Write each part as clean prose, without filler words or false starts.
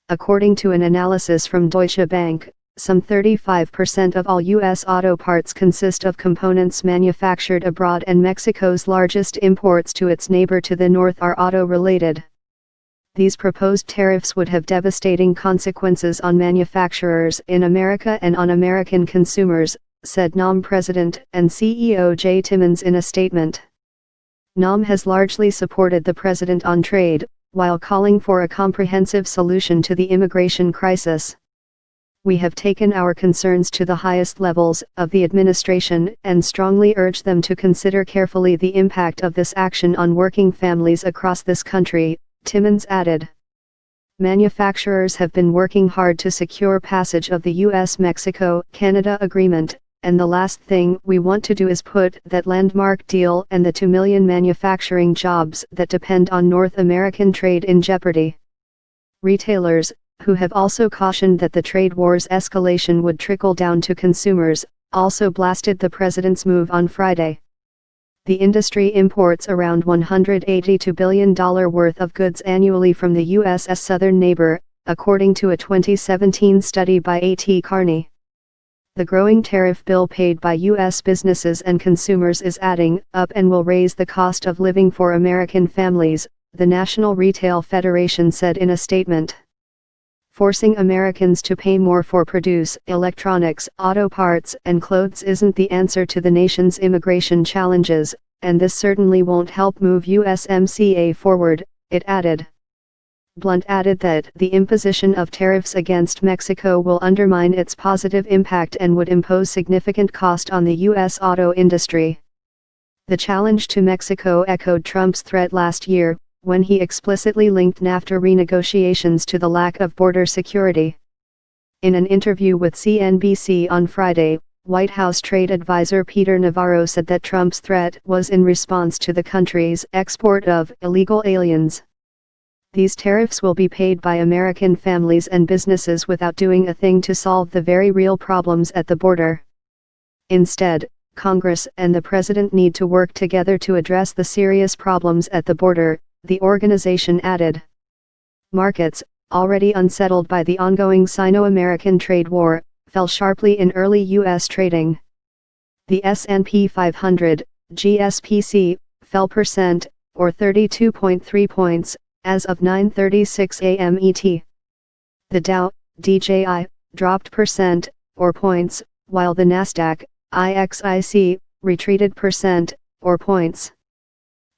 According to an analysis from Deutsche Bank, some 35% of all U.S. auto parts consist of components manufactured abroad, and Mexico's largest imports to its neighbor to the north are auto-related. These proposed tariffs would have devastating consequences on manufacturers in America and on American consumers, said NOM President and CEO Jay Timmons in a statement. NOM has largely supported the president on trade, while calling for a comprehensive solution to the immigration crisis. We have taken our concerns to the highest levels of the administration and strongly urge them to consider carefully the impact of this action on working families across this country, Timmons added. Manufacturers have been working hard to secure passage of the US-Mexico-Canada agreement, and the last thing we want to do is put that landmark deal and the 2 million manufacturing jobs that depend on North American trade in jeopardy. Retailers, who have also cautioned that the trade war's escalation would trickle down to consumers, also blasted the president's move on Friday. The industry imports around $182 billion worth of goods annually from the U.S.'s southern neighbor, according to a 2017 study by A.T. Kearney. The growing tariff bill paid by U.S. businesses and consumers is adding up and will raise the cost of living for American families, the National Retail Federation said in a statement. Forcing Americans to pay more for produce, electronics, auto parts, and clothes isn't the answer to the nation's immigration challenges, and this certainly won't help move USMCA forward, it added. Blunt added that the imposition of tariffs against Mexico will undermine its positive impact and would impose significant cost on the U.S. auto industry. The challenge to Mexico echoed Trump's threat last year, when he explicitly linked NAFTA renegotiations to the lack of border security. In an interview with CNBC on Friday, White House trade advisor Peter Navarro said that Trump's threat was in response to the country's export of illegal aliens. These tariffs will be paid by American families and businesses without doing a thing to solve the very real problems at the border. Instead, Congress and the president need to work together to address the serious problems at the border, the organization added. Markets, already unsettled by the ongoing Sino-American trade war, fell sharply in early U.S. trading. The S&P 500, GSPC, fell percent, or 32.3 points, as of 9:36 a.m. ET. The Dow, DJI, dropped percent, or points, while the Nasdaq, IXIC, retreated percent, or points.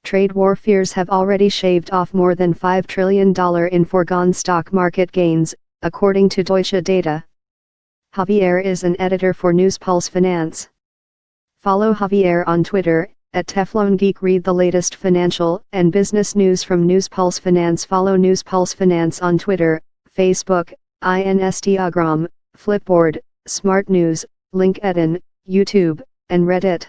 Trade war fears have already shaved off more than $5 trillion in foregone stock market gains, according to Deutsche data. Javier is an editor for NewsPulse Finance. Follow Javier on Twitter, @TeflonGeek. Read the latest financial and business news from NewsPulse Finance. Follow NewsPulse Finance on Twitter, Facebook, Instagram, Flipboard, Smart News, LinkedIn, YouTube, and Reddit.